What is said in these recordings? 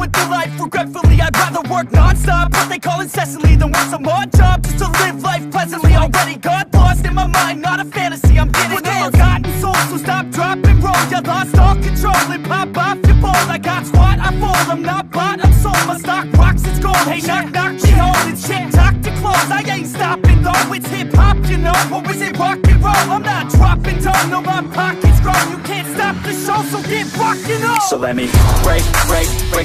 with their life. Regretfully, I'd rather work non-stop. What they call incessantly, than work some odd job just to live life pleasantly. Already got lost in my mind, not a fantasy, I'm getting with a forgotten soul. So stop, drop, and roll. You lost all control and pop off your ball. I got squat, I fold. I'm not bought, I'm sold. My stock rocks, it's gold. Hey, knock, knock, she holding shit. Talk to close. I ain't stopping though. It's hip hop, you know, or is it rock and roll? I'm not dropping down. No, my pocket's grown. You can't stop the show, so get rockin' on. So let me break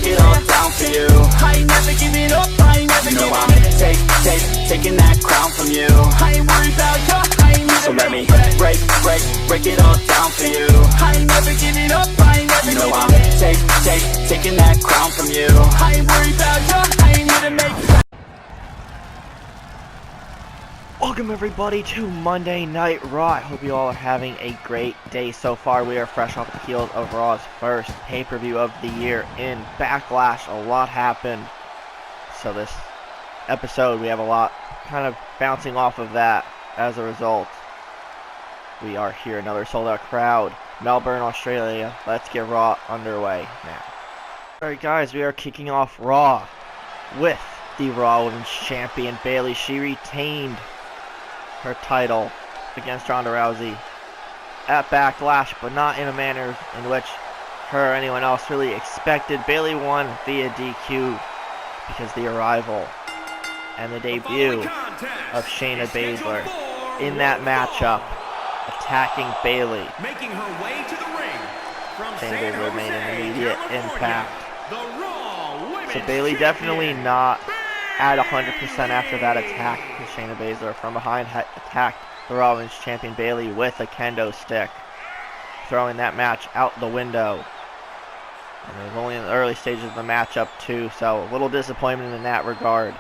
it all down for you. I ain't never giving up. I ain't never You know giving I'm taking that crown from you. I ain't worried about you. I ain't never So let me break it all down for you. I ain't never giving up. I ain't never You know giving I'm taking that crown from you. I ain't worried about you. I ain't here to make it. Welcome everybody to Monday Night Raw. I hope you all are having a great day so far. We are fresh off the heels of Raw's first pay-per-view of the year in Backlash. A lot happened. So this episode we have a lot kind of bouncing off of that as a result. We are here, another sold out crowd. Melbourne, Australia. Let's get Raw underway now. Alright guys, we are kicking off Raw with the Raw Women's Champion Bayley. She retained her title against Ronda Rousey at Backlash, but not in a manner in which her or anyone else really expected. Bayley won via DQ because the arrival and the debut of Shayna Baszler in that matchup, attacking Bayley. Making her way to the ring from Shayna Baszler made an immediate impact. the Raw Women's So Bayley definitely not at 100% after that attack, because Shayna Baszler from behind attacked the Raw Women's Champion Bayley with a kendo stick, throwing that match out the window. And it was only in the early stages of the matchup too, so a little disappointment in that regard.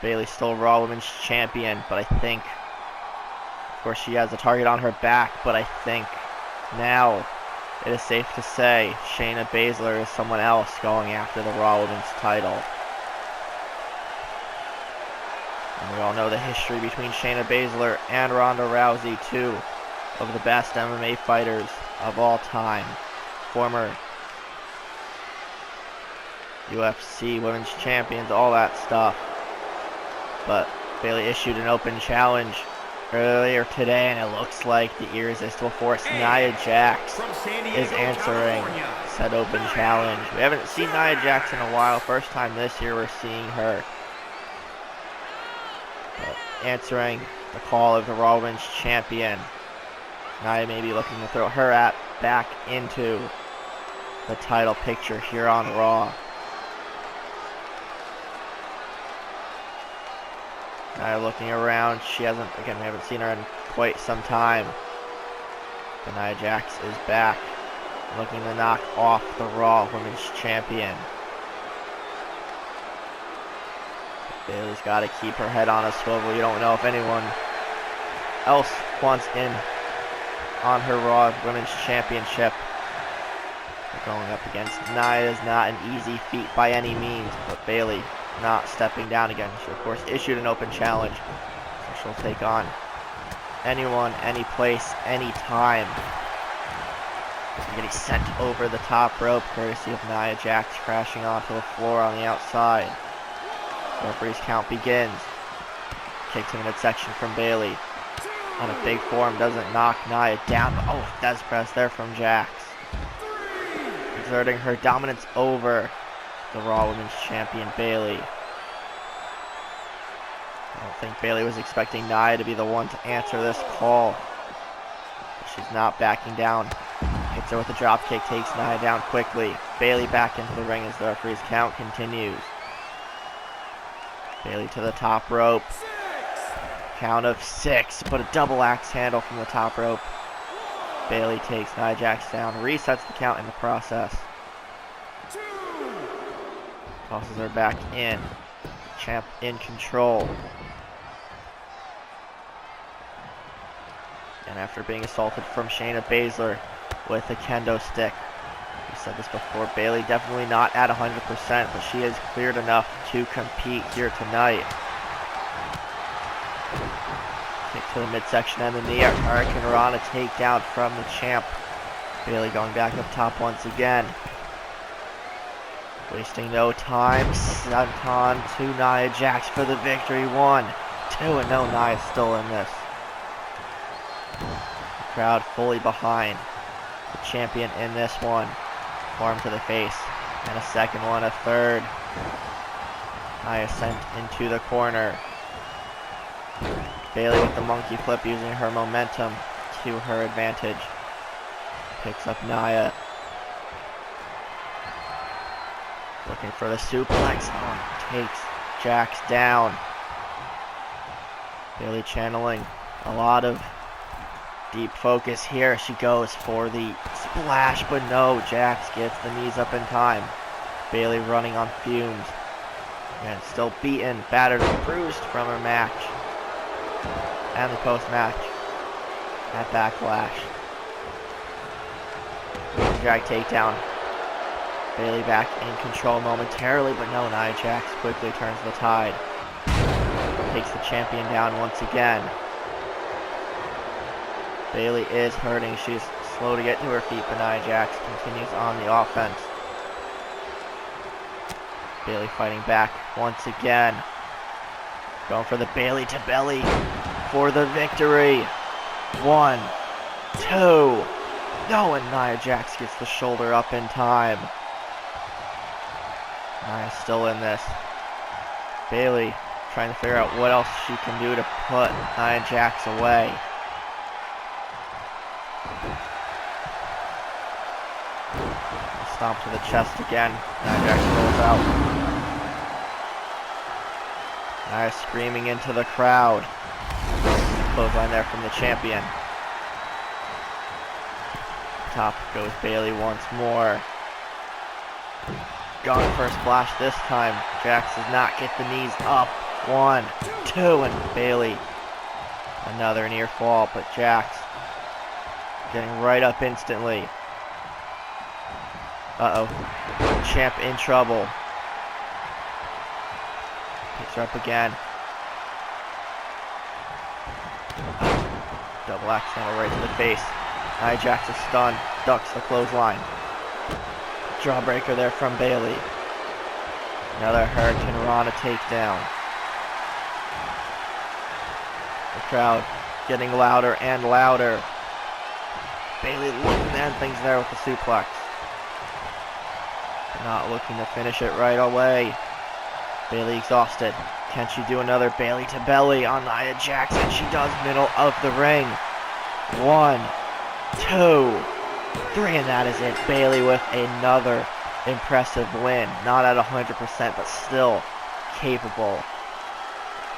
Bayley's still Raw Women's Champion, but I think, of course, she has a target on her back, but I think now it is safe to say Shayna Baszler is someone else going after the Raw Women's title. And we all know the history between Shayna Baszler and Ronda Rousey, two of the best MMA fighters of all time. Former UFC Women's Champions, all that stuff. But Bayley issued an open challenge earlier today, and it looks like the irresistible force Nia Jax is answering said open challenge. We haven't seen Nia Jax in a while. First time this year we're seeing her answering the call of the Raw Women's Champion. Nia may be looking to throw her back into the title picture here on Raw. Nia looking around. We haven't seen her in quite some time. But Nia Jax is back, looking to knock off the Raw Women's Champion. Bayley's got to keep her head on a swivel. You don't know if anyone else wants in on her Raw Women's Championship. Going up against Nia is not an easy feat by any means, but Bayley not stepping down again. She, of course, issued an open challenge, so she'll take on anyone, any place, any time. She's getting sent over the top rope, courtesy of Nia Jax crashing onto the floor on the outside. Referee's count begins. Kick to the midsection from Bayley. On a big form, doesn't knock Nia down, but oh, does press there from Jax. Exerting her dominance over the Raw Women's Champion Bayley. I don't think Bayley was expecting Nia to be the one to answer this call. But she's not backing down. Hits her with a drop kick, takes Nia down quickly. Bayley back into the ring as the referee's count continues. Bayley to the top rope. Count of 6, but a double axe handle from the top rope. Bayley takes Nia Jax down, resets the count in the process. Tosses her back in. Champ in control. And after being assaulted from Shayna Baszler with a kendo stick. We said this before, Bayley definitely not at 100%, but she is cleared enough to compete here tonight. Kick to the midsection and the knee. Hurricane Rana takedown from the champ. Bayley going back up top once again. Wasting no time, sent on to Nia Jax for the victory. 1, 2, and no, Nia's still in this. The crowd fully behind the champion in this one. Arm to the face, and a second one, a third. Nia sent into the corner. Bayley with the monkey flip, using her momentum to her advantage. Picks up Nia. Looking for the suplex. Oh, takes Jax down. Bayley channeling a lot of deep focus here. She goes for the splash, but no. Jax gets the knees up in time. Bayley running on fumes. And still beaten, battered, and bruised from her match. And the post-match at Backlash. Drag takedown. Bayley back in control momentarily, but no, Nia Jax quickly turns the tide. Takes the champion down once again. Bayley is hurting. She's slow to get to her feet, but Nia Jax continues on the offense. Bayley fighting back once again. Going for the Bayley to belly for the victory. 1, 2. No, and Nia Jax gets the shoulder up in time. Nia's still in this. Bayley trying to figure out what else she can do to put Nia Jax away. Stomp to the chest again. Nia Jax rolls out. Nia screaming into the crowd. Clothesline there from the champion. Top goes Bayley once more. Going for a splash this time. Jax does not get the knees up. 1, 2, and Bayley. Another near fall, but Jax getting right up instantly. Uh-oh. Champ in trouble. Picks her up again. Double axe handle right to the face. Nia Jax is stunned. Ducks the clothesline. Jawbreaker there from Bayley. Another Hurricane Rana takedown. The crowd getting louder and louder. Bayley looking to end things there with the suplex. Not looking to finish it right away. Bayley exhausted. Can she do another Bayley to belly on Nia Jax? And she does, middle of the ring. 1, 2, 3, and that is it. Bayley with another impressive win. Not at 100%, but still capable.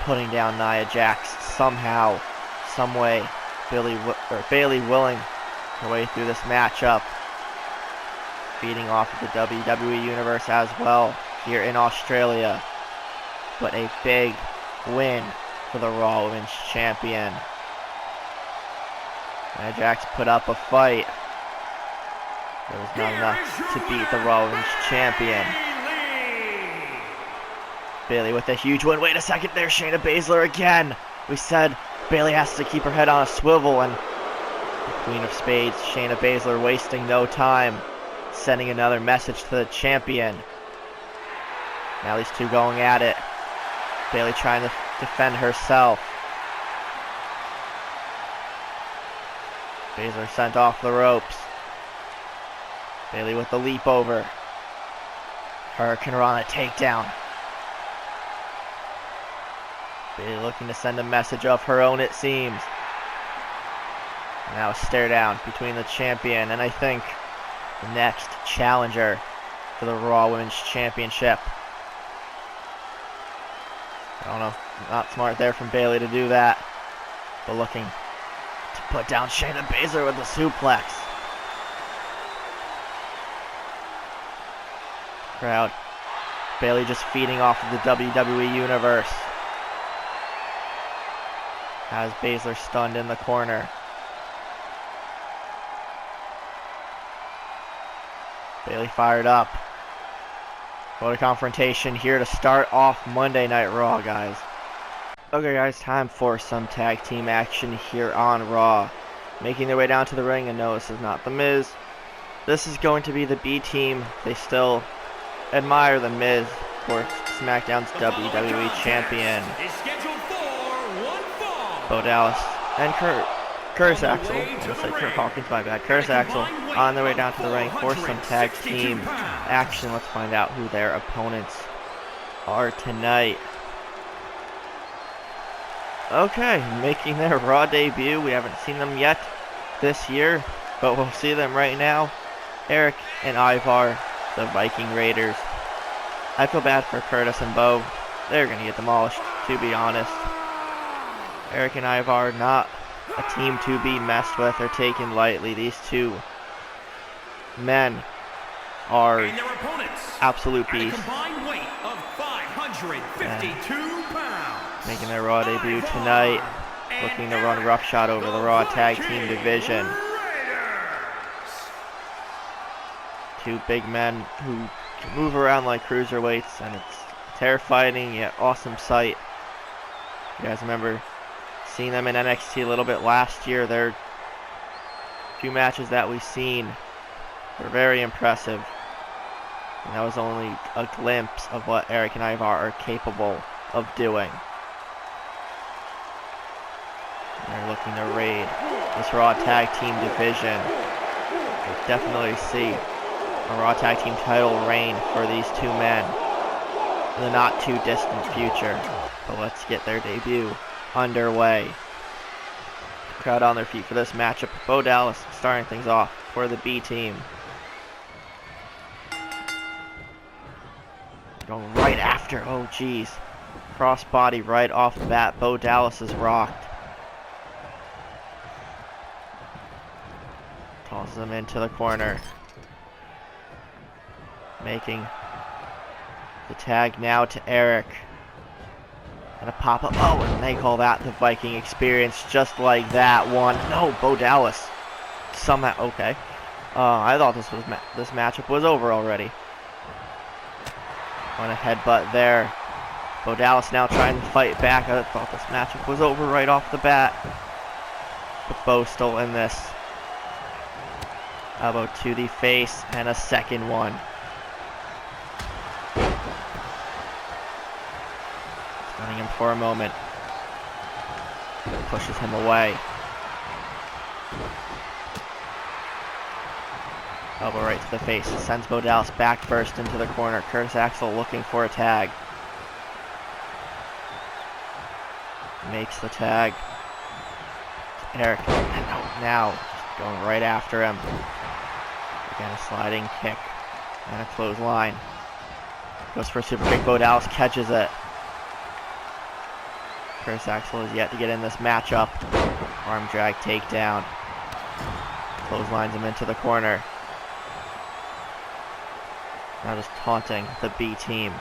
Putting down Nia Jax somehow, some way. Bayley willing her way through this matchup. Feeding off of the WWE Universe as well here in Australia. But a big win for the Raw Women's Champion. Nia Jax put up a fight. It was not enough to beat the Raw Women's Champion. Bayley with a huge win. Wait a second, there's Shayna Baszler again. We said Bayley has to keep her head on a swivel, and the Queen of Spades, Shayna Baszler, wasting no time, sending another message to the champion. Now these two going at it. Bayley trying to defend herself. Baszler sent off the ropes. Bayley with the leap over. Hurricane Rana takedown. Bayley looking to send a message of her own, it seems. Now a stare down between the champion and I think the next challenger for the Raw Women's Championship. I don't know, not smart there from Bayley to do that. But looking to put down Shayna Baszler with the suplex. Crowd. Bayley just feeding off of the WWE Universe. Has Baszler stunned in the corner. Bayley fired up. What a confrontation here to start off Monday Night Raw, guys. Okay, guys, time for some tag team action here on Raw. Making their way down to the ring, and no, this is not The Miz. This is going to be the B team. They still admire The Miz, of course, SmackDown's WWE champion. Is scheduled for one fall. Bo Dallas and Curtis Axel, I almost said Kurt Hawkins, my bad. Curtis Axel on their way down to the ring for some tag team action. Let's find out who their opponents are tonight. Okay, making their Raw debut. We haven't seen them yet this year, but we'll see them right now. Eric and Ivar, the Viking Raiders. I feel bad for Curtis and Bo. They're going to get demolished, to be honest. Eric and Ivar, not a team to be messed with or taken lightly. These two men are And their opponents, absolute at a beasts. combined weight of 552 pounds. Making their Raw debut tonight, looking to run roughshod over the Raw Tag Team division. Two big men who can move around like cruiserweights, and it's terrifying yet awesome sight. You guys remember seeing them in NXT a little bit last year? Their few matches that we've seen were very impressive. And that was only a glimpse of what Eric and Ivar are capable of doing. They're looking to raid this Raw Tag Team division. We'll definitely see a Raw Tag Team title reign for these two men in the not too distant future. But let's get their debut underway. Crowd on their feet for this matchup. Bo Dallas starting things off for the B team. Going right after, oh geez. Crossbody right off the bat. Bo Dallas is rocked. Tosses him into the corner. Making the tag now to Eric. And a pop-up. Oh, and they call that the Viking experience, just like that one. No, Bo Dallas. Somehow, okay. I thought this matchup was over already. On a headbutt there. Bo Dallas now trying to fight back. I thought this matchup was over right off the bat. But Bo still in this. Elbow to the face and a second one. Stunning him for a moment. Pushes him away. Elbow right to the face. Sends Bo Dallas back first into the corner. Curtis Axel looking for a tag. Makes the tag. Eric. And now just going right after him. Again, a sliding kick. And a clothesline. Goes for a super kick. Bo Dallas catches it. Curtis Axel is yet to get in this matchup. Arm drag takedown. Clotheslines him into the corner. Now just taunting the B team.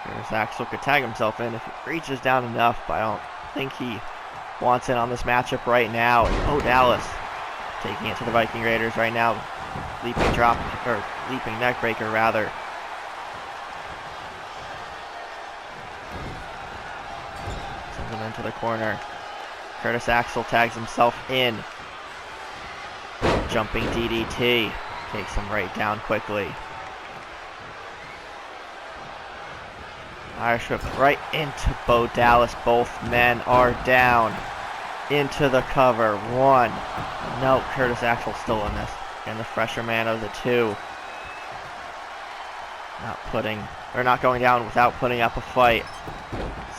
Curtis Axel could tag himself in if he reaches down enough, but I don't think he wants in on this matchup right now. And Bo Dallas taking it to the Viking Raiders right now. Leaping drop, or leaping neckbreaker rather. Sends him into the corner. Curtis Axel tags himself in. Jumping DDT. Takes him right down quickly. Irish whip right into Bo Dallas. Both men are down. Into the cover. One. No, Curtis Axel still in this. And the fresher man of the two. Not going down without putting up a fight.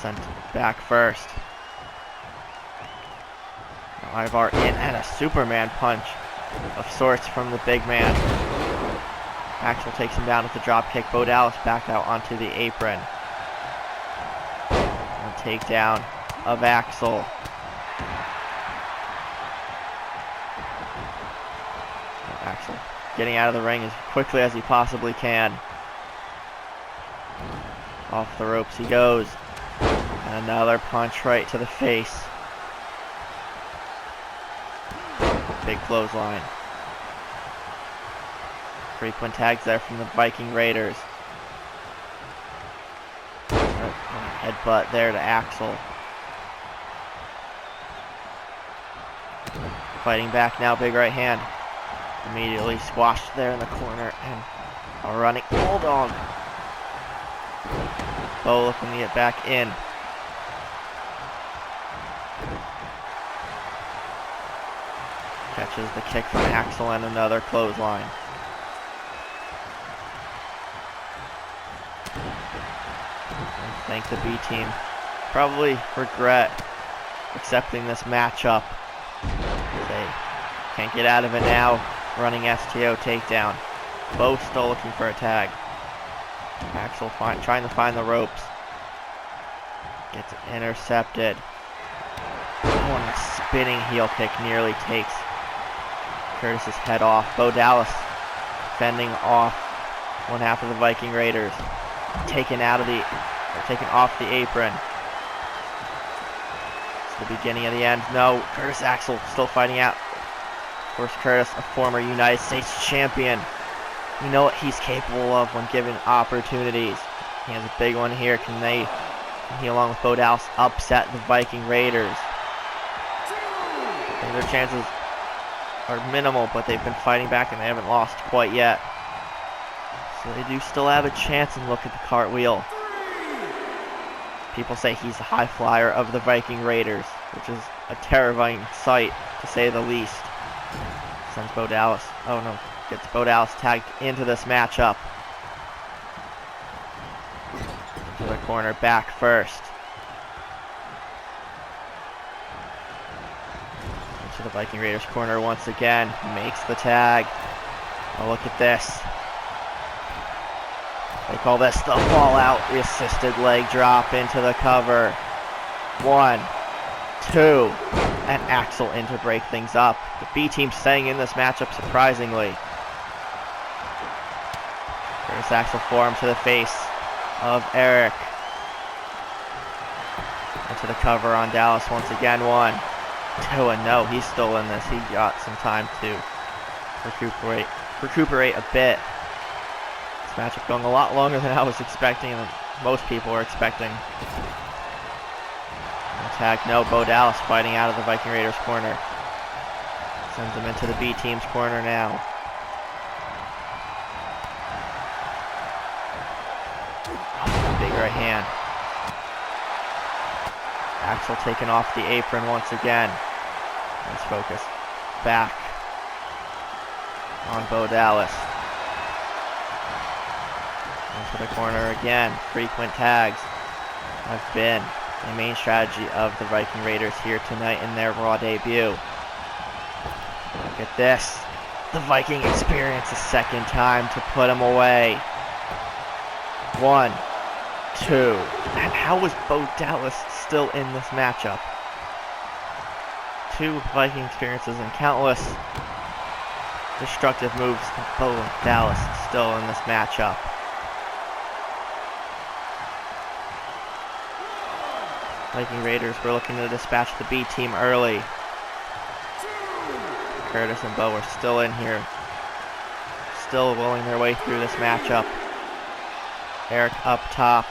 Sent back first. Now Ivar in and a Superman punch of sorts from the big man. Axel takes him down with the drop kick. Bo Dallas back out onto the apron. And takedown of Axel. Axel getting out of the ring as quickly as he possibly can. Off the ropes he goes. And another punch right to the face. Big clothesline. Frequent tags there from the Viking Raiders. Headbutt there to Axel. Fighting back now, big right hand. Immediately squashed there in the corner, and a running bulldog. Bo looking to get back in. Catches the kick from Axel and another clothesline. I think the B team probably regret accepting this matchup. They can't get out of it now. Running STO takedown. Bo still looking for a tag. Axel trying to find the ropes. Gets intercepted. Oh, and a spinning heel kick nearly takes Curtis's head off. Bo Dallas fending off one half of the Viking Raiders. Taken off the apron. It's the beginning of the end. No, Curtis Axel still fighting out. Of course, Curtis, a former United States champion. You know what he's capable of when given opportunities. He has a big one here. Can he, along with Bo Dallas, upset the Viking Raiders? I think their chances are minimal, but they've been fighting back and they haven't lost quite yet. So they do still have a chance, and look at the cartwheel. People say he's the high flyer of the Viking Raiders, which is a terrifying sight, to say the least. Sends Bo Dallas. Oh no. Gets Bo Dallas tagged into this matchup. To the corner, back first. Into the Viking Raiders corner once again. Makes the tag. Oh, look at this. They call this the fallout. The assisted leg drop into the cover. 1, 2, and Axel in to break things up. The B team staying in this matchup surprisingly. Curtis Axel forearm to the face of Eric. Into the cover on Dallas once again. 1, 2, and no, he's still in this. He got some time to recuperate a bit. This matchup going a lot longer than I was expecting and most people were expecting. Attack, no, Bo Dallas fighting out of the Viking Raiders corner. Sends him into the B team's corner now. Big right hand. Axel taken off the apron once again. Let's focus back on Bo Dallas. Into the corner again. Frequent tags have been the main strategy of the Viking Raiders here tonight in their Raw debut. Look at this. The Viking experience a second time to put him away. 1, 2. And how was Bo Dallas still in this matchup? 2 Viking experiences and countless destructive moves. Bo Dallas still in this matchup. Viking Raiders were looking to dispatch the B team early. Curtis and Bo are still in here. Still willing their way through this matchup. Eric up top.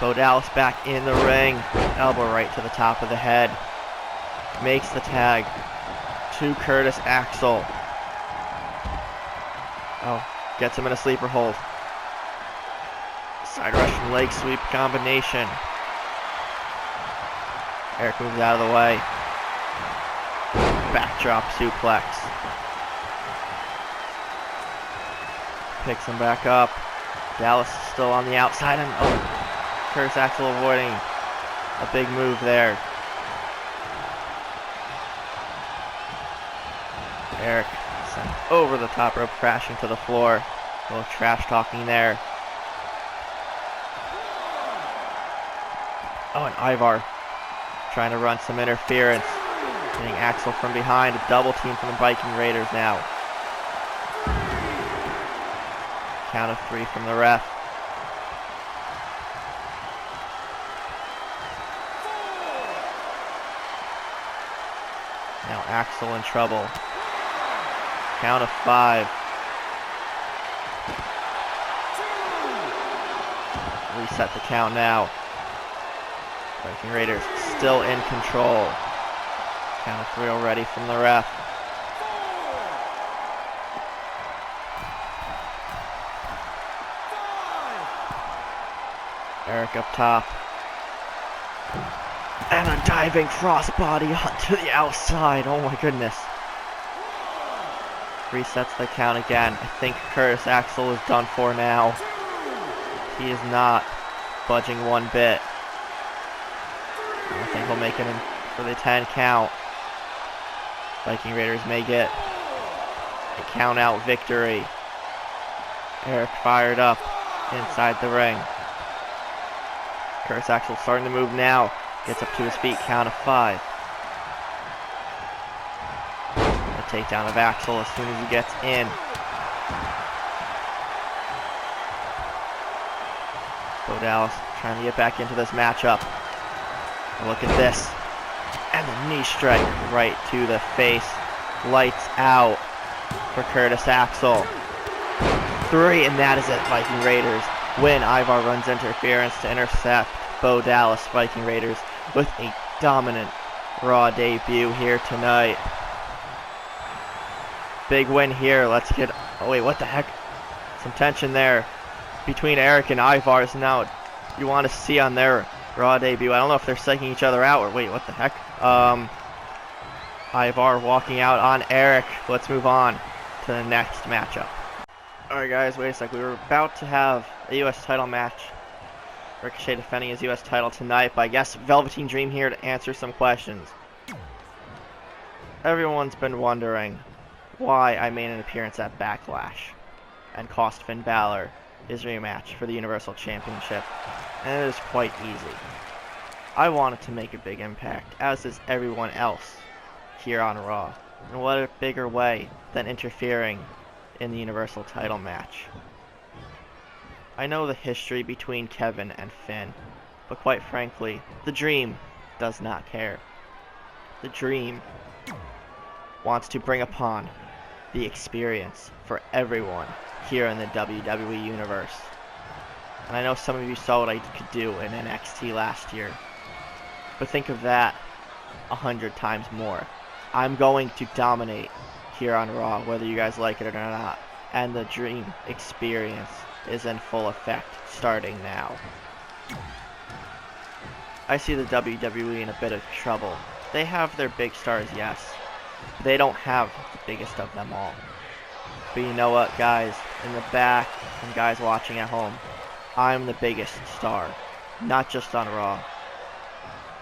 Bo Dallas back in the ring. Elbow right to the top of the head. Makes the tag to Curtis Axel. Oh, gets him in a sleeper hold. Side Russian leg sweep combination. Eric moves out of the way. Backdrop suplex. Picks him back up. Dallas is still on the outside, and oh, Curtis Axel avoiding a big move there. Eric sent over the top rope, crashing to the floor. A little trash talking there. Oh, and Ivar trying to run some interference. Getting Axel from behind. A double team from the Viking Raiders now. Count of 3 from the ref. Now Axel in trouble. Count of 5. Reset the count now. Viking Raiders still in control. Count of 3 already from the ref. Eric up top. And a diving crossbody onto the outside. Oh my goodness. Resets the count again. I think Curtis Axel is done for now. He is not budging one bit. I think he'll make it in for the 10 count. Viking Raiders may get a count out victory. Eric fired up inside the ring. Curtis Axel starting to move now. Gets up to his feet, count of 5. A takedown of Axel as soon as he gets in. Bo Dallas trying to get back into this matchup. Look at this. And the knee strike right to the face. Lights out for Curtis Axel. 3, and that is it. Viking Raiders win. Ivar runs interference to intercept Bo Dallas. Viking Raiders with a dominant Raw debut here tonight. Big win here. Let's get... Oh, wait, what the heck? Some tension there between Eric and Ivar. So now you want to see on their Raw debut. I don't know if they're psyching each other out or... Wait, what the heck? Ivar walking out on Eric. Let's move on to the next matchup. Alright guys, wait a sec. We were about to have a U.S. title match. Ricochet defending his U.S. title tonight, but I guess Velveteen Dream here to answer some questions. Everyone's been wondering why I made an appearance at Backlash and cost Finn Balor his rematch for the Universal Championship, and it is quite easy. I wanted to make a big impact, as does everyone else here on Raw, and what a bigger way than interfering in the Universal title match. I know the history between Kevin and Finn, but quite frankly, the Dream does not care. The Dream wants to bring upon the experience for everyone here in the WWE Universe. And I know some of you saw what I could do in NXT last year, but think of that 100 times more. I'm going to dominate here on Raw, whether you guys like it or not, and the Dream experience is in full effect starting now. I see the WWE in a bit of trouble. They have their big stars, yes. They don't have the biggest of them all. But you know what, guys, in the back, and guys watching at home, I'm the biggest star. Not just on Raw,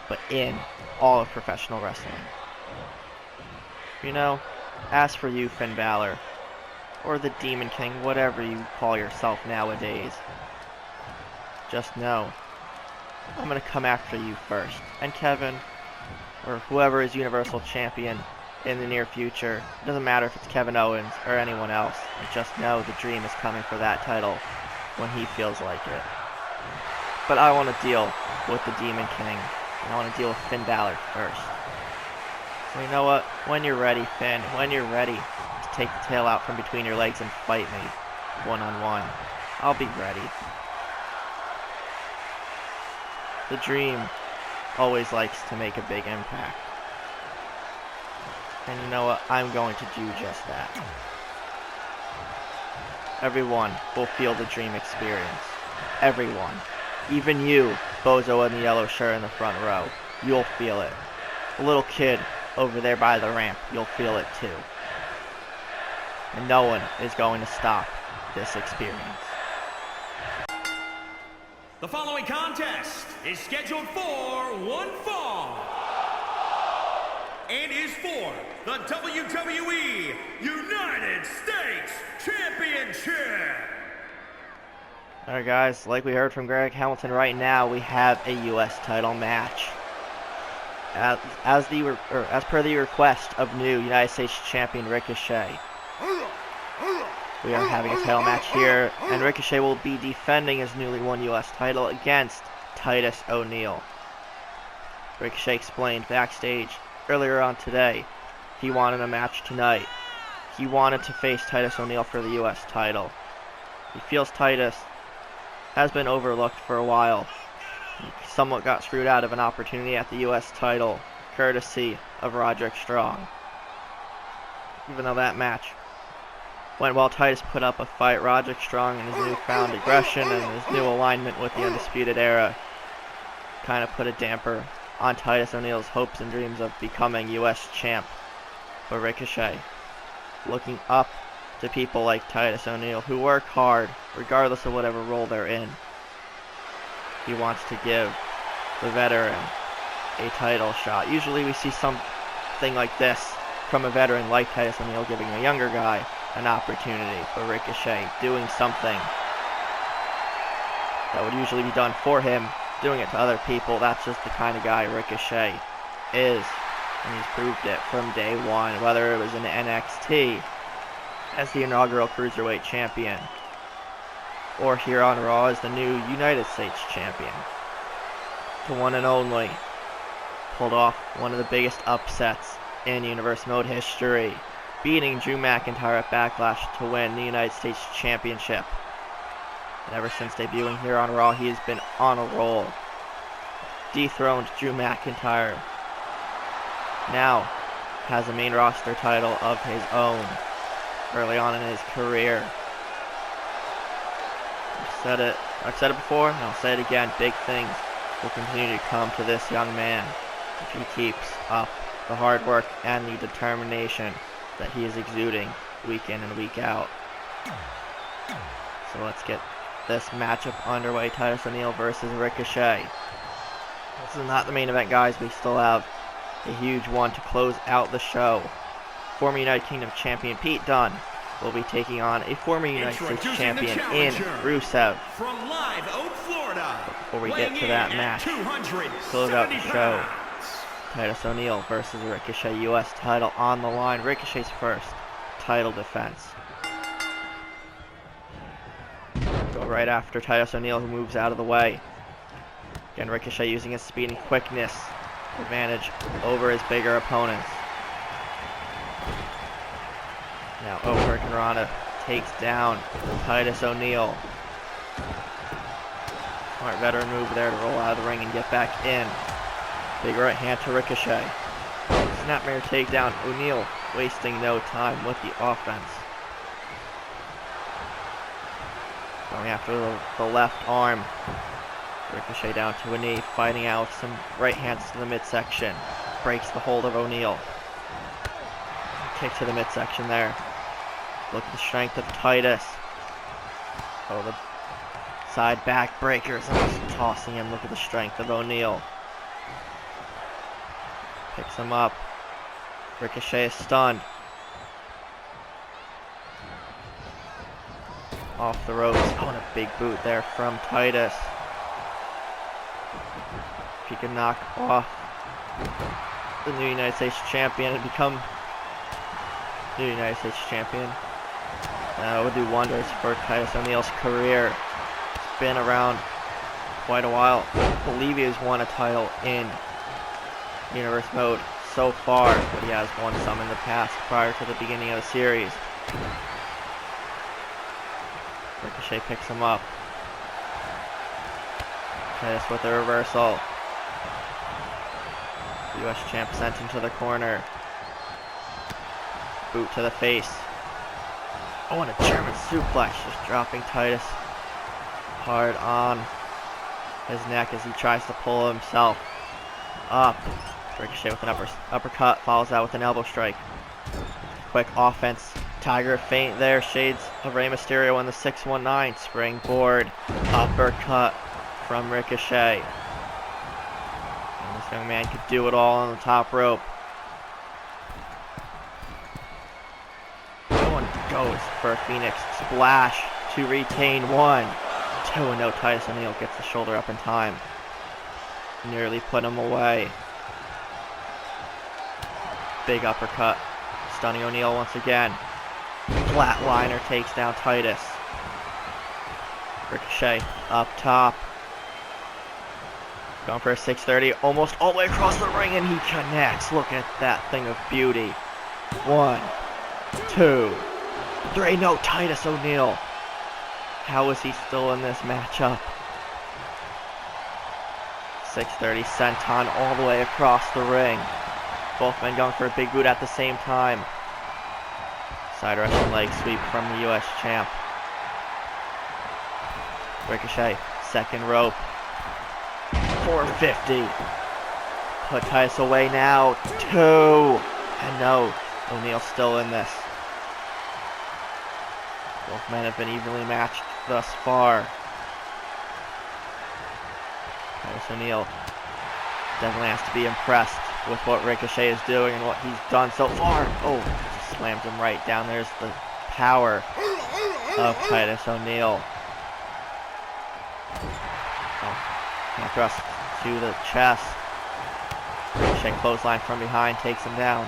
but in all of professional wrestling. You know, as for you, Finn Balor, or the Demon King, whatever you call yourself nowadays, just know, I'm going to come after you first. And Kevin, or whoever is Universal Champion in the near future, it doesn't matter if it's Kevin Owens or anyone else, just know the Dream is coming for that title when he feels like it. But I want to deal with the Demon King, and I want to deal with Finn Balor first. So you know what? When you're ready, Finn, when you're ready to take the tail out from between your legs and fight me one-on-one, I'll be ready. The Dream always likes to make a big impact. And you know what? I'm going to do just that. Everyone will feel the Dream experience. Everyone. Even you, Bozo in the yellow shirt in the front row. You'll feel it. The little kid over there by the ramp, you'll feel it too. And no one is going to stop this experience. The following contest is scheduled for one fall and is for the WWE United States Championship. Alright guys, like we heard from Greg Hamilton right now, we have a U.S. title match. As per the request of new United States Champion Ricochet, we are having a title match here, and Ricochet will be defending his newly won U.S. title against Titus O'Neil. Ricochet explained backstage earlier on today he wanted a match tonight. He wanted to face Titus O'Neil for the U.S. title. He feels Titus has been overlooked for a while. He somewhat got screwed out of an opportunity at the U.S. title, courtesy of Roderick Strong. Even though that match went well. Titus put up a fight. Roderick Strong and his newfound aggression and his new alignment with the Undisputed Era kind of put a damper on Titus O'Neil's hopes and dreams of becoming U.S. champ. But Ricochet, looking up to people like Titus O'Neil who work hard regardless of whatever role they're in. He wants to give the veteran a title shot. Usually we see something like this from a veteran like Titus O'Neil giving a younger guy an opportunity. But Ricochet doing something that would usually be done for him, doing it to other people. That's just the kind of guy Ricochet is, and he's proved it from day one, whether it was in NXT as the inaugural Cruiserweight Champion, or here on Raw as the new United States Champion. The one and only. Pulled off one of the biggest upsets in Universe Mode history, beating Drew McIntyre at Backlash to win the United States Championship. And ever since debuting here on Raw, he has been on a roll. Dethroned Drew McIntyre. Now has a main roster title of his own early on in his career. I've said it before, and I'll say it again. Big things will continue to come to this young man if he keeps up the hard work and the determination that he is exuding week in and week out. So let's get this matchup underway. Titus O'Neil versus Ricochet. This is not the main event, guys. We still have a huge one to close out the show. Former United Kingdom champion Pete Dunne will be taking on a former United States champion in Rusev. From Live Oak, Florida. But before we get to that match, close out the show. Titus O'Neil versus Ricochet, U.S. title on the line. Ricochet's first title defense. Go right after Titus O'Neil, who moves out of the way. Again, Ricochet using his speed and quickness advantage over his bigger opponents. Now Hurricane Rana takes down Titus O'Neil. Smart veteran move there to roll out of the ring and get back in. Big right hand to Ricochet. Snapmare takedown. O'Neil wasting no time with the offense. Going after the left arm. Ricochet down to a knee, fighting out with some right hands to the midsection. Breaks the hold of O'Neil. Kick to the midsection there. Look at the strength of Titus. Oh, the side back breakers. Almost tossing him. Look at the strength of O'Neil. Picks him up. Ricochet is stunned. Off the ropes. Oh, and a big boot there from Titus. If he can knock off the new United States champion and become new United States champion, that would do wonders for Titus O'Neil's career. He's been around quite a while. I believe he has won a title in Universe Mode so far, but he has won some in the past prior to the beginning of the series. Ricochet picks him up. Titus with a reversal. The US champ sent him to the corner. Boot to the face. Oh, and a German suplex, just dropping Titus hard on his neck as he tries to pull himself up. Ricochet with an uppercut, follows that with an elbow strike. Quick offense. Tiger feint there, shades of Rey Mysterio on the 619. Springboard uppercut from Ricochet. And this young man could do it all on the top rope. No one goes for a Phoenix splash to retain 1. 2-0. Titus O'Neil gets the shoulder up in time. Nearly put him away. Big uppercut. Stunning O'Neil once again. Flatliner takes down Titus. Ricochet up top. Going for a 630. Almost all the way across the ring, and he connects. Look at that thing of beauty. 1, 2, 3. No, Titus O'Neil. How is he still in this matchup? 630 senton all the way across the ring. Both men going for a big boot at the same time. Side Russian leg sweep from the U.S. champ. Ricochet, second rope. 450. Put Titus away now. 2. And no, O'Neill's still in this. Both men have been evenly matched thus far. Titus O'Neill definitely has to be impressed with what Ricochet is doing and what he's done so far. Oh, just slams him right down. There's the power of Titus O'Neill. Oh, thrust to the chest. Ricochet clothesline from behind takes him down.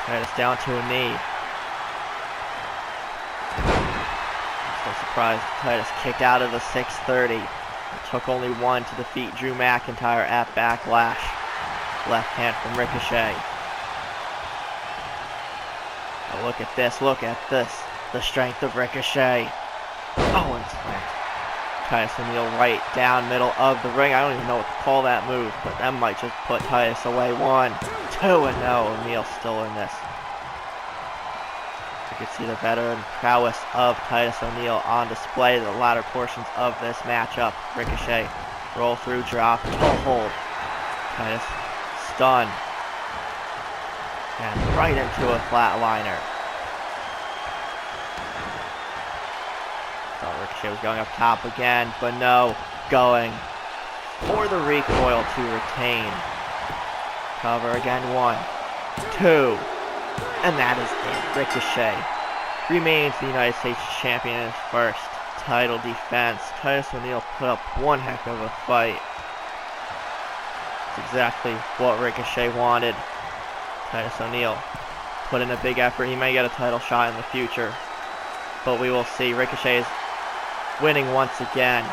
Titus down to a knee. Still surprised Titus kicked out of the 630. It took only one to defeat Drew McIntyre at Backlash. Left hand from Ricochet. Oh, look at this, look at this. The strength of Ricochet. Oh, and slammed Titus O'Neill right down middle of the ring. I don't even know what to call that move, but that might just put Titus away. 1, 2, and no, O'Neill's still in this. You can see the veteran prowess of Titus O'Neill on display in the latter portions of this matchup. Ricochet, roll through drop, toe hold. Titus stunned. And right into a flatliner. Thought Ricochet was going up top again, but no, going for the recoil to retain. Cover again, 1, 2, and that is it. Ricochet remains the United States champion in his first title defense. Titus O'Neill put up one heck of a fight. It's exactly what Ricochet wanted. Titus O'Neill put in a big effort. He may get a title shot in the future, but we will see. Ricochet is winning once again.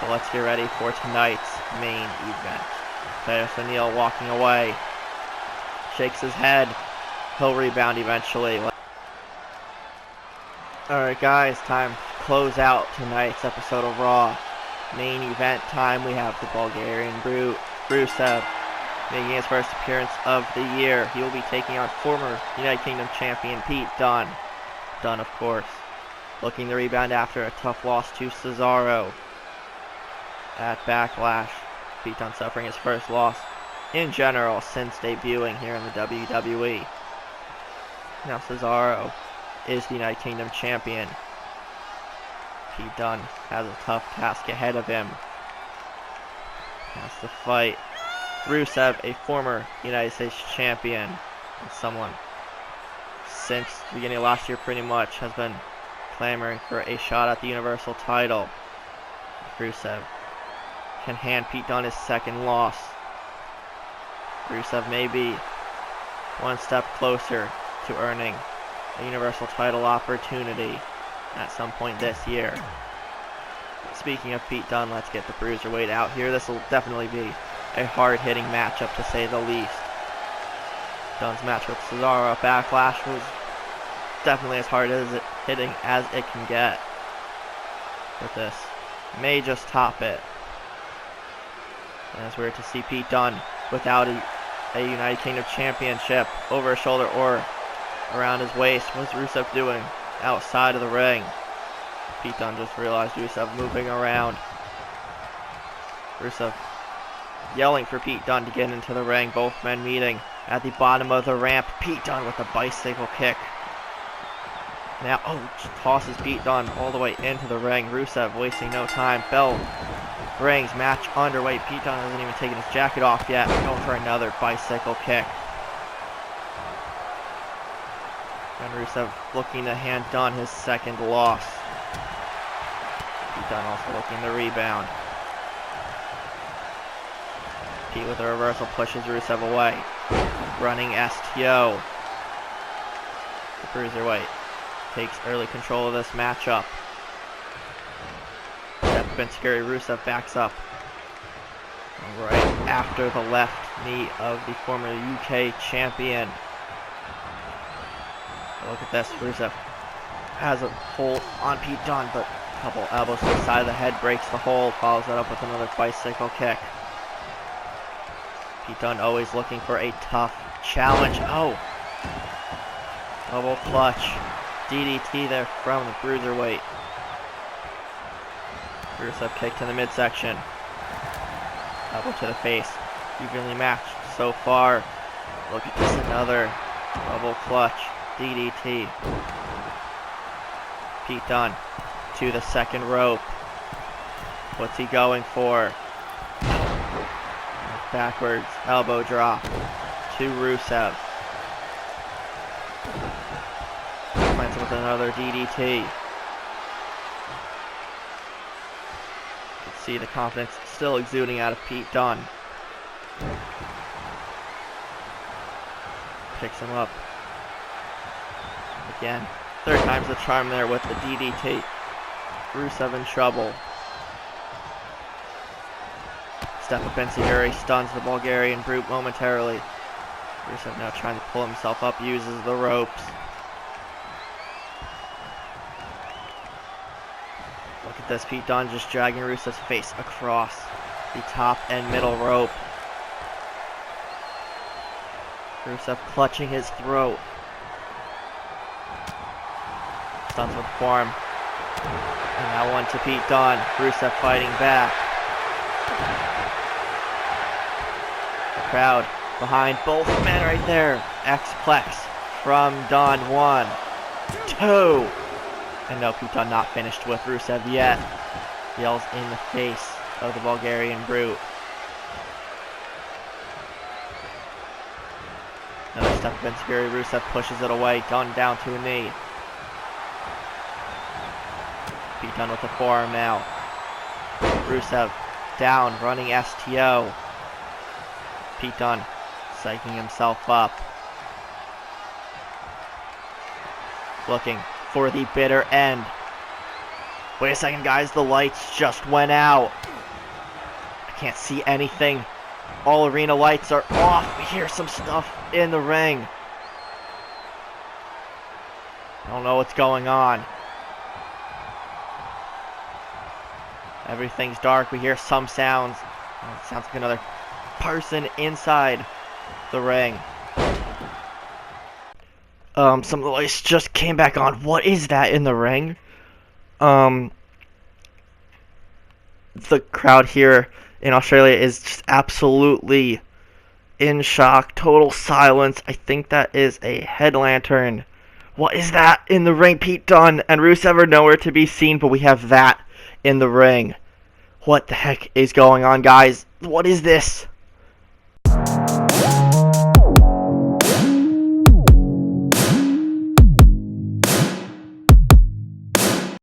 So let's get ready for tonight's main event. Titus O'Neill walking away. Shakes his head. He'll rebound eventually. Alright guys, time to close out tonight's episode of Raw. Main event time, we have the Bulgarian Rusev making his first appearance of the year. He will be taking on former United Kingdom champion Pete Dunne. Dunne, of course, looking to rebound after a tough loss to Cesaro at Backlash. Pete Dunne suffering his first loss in general since debuting here in the WWE. Now Cesaro is the United Kingdom champion. Pete Dunne has a tough task ahead of him. Has to fight Rusev, a former United States champion, and someone since the beginning of last year pretty much has been clamoring for a shot at the Universal title. Rusev can hand Pete Dunne his second loss. Rusev may be one step closer to earning a Universal title opportunity at some point this year. Speaking of Pete Dunne, let's get the Bruiserweight out here. This will definitely be a hard-hitting matchup to say the least. Dunne's match with Cesaro at Backlash was definitely as hard as hitting as it can get. But this may just top it. And it's weird to see Pete Dunne without a United Kingdom championship over his shoulder or around his waist. What's Rusev doing outside of the ring? Pete Dunne just realized Rusev moving around. Rusev yelling for Pete Dunne to get into the ring. Both men meeting at the bottom of the ramp. Pete Dunne with a bicycle kick. Now, tosses Pete Dunne all the way into the ring. Rusev wasting no time. Bell rings, match underway. Pete Dunne hasn't even taken his jacket off yet. Going for another bicycle kick. And Rusev looking to hand Dunne his second loss. Pete Dunne also looking to rebound. Pete with a reversal pushes Rusev away. Running STO. The Bruiserweight takes early control of this matchup. Step been scary. Rusev backs up. Right after the left knee of the former UK champion. Look at this. Rusev has a hold on Pete Dunne, but a couple elbows to the side of the head breaks the hold. Follows that up with another bicycle kick. Pete Dunne always looking for a tough challenge. Oh! Double clutch. DDT there from the Bruiserweight. Rusev kick to the midsection. Elbow to the face. Evenly matched so far. Look at this, another double clutch. DDT. Pete Dunne to the second rope. What's he going for? Backwards elbow drop to Rusev. Lands with another DDT. You can see the confidence still exuding out of Pete Dunne. Picks him up. Again. Third time's the charm there with the DDT. Rusev in trouble. Step up Enziguri stuns the Bulgarian Brute momentarily. Rusev now trying to pull himself up, uses the ropes. Look at this, Pete Dunne just dragging Rusev's face across the top and middle rope. Rusev clutching his throat. Stuns with form. And now one to Pete Dunne. Rusev fighting back. The crowd behind both men right there. X-Plex from Dunne. 1, 2. And no, Pete Dunne not finished with Rusev yet. Yells in the face of the Bulgarian Brute. Another step of Enziguri. Rusev pushes it away. Dunne down to a knee. Pete Dunne with the forearm now. Rusev down, running STO. Pete Dunne psyching himself up. Looking for the bitter end. Wait a second, guys, the lights just went out. I can't see anything. All arena lights are off. We hear some stuff in the ring. I don't know what's going on. Everything's dark. We hear some sounds. Oh, it sounds like another person inside the ring. Some of the lights just came back on. What is that in the ring? The crowd here in Australia is just absolutely in shock. Total silence. I think that is a head lantern. What is that in the ring? Pete Dunne and Rusev are nowhere to be seen, but we have that in the ring. What the heck is going on, guys? What is this?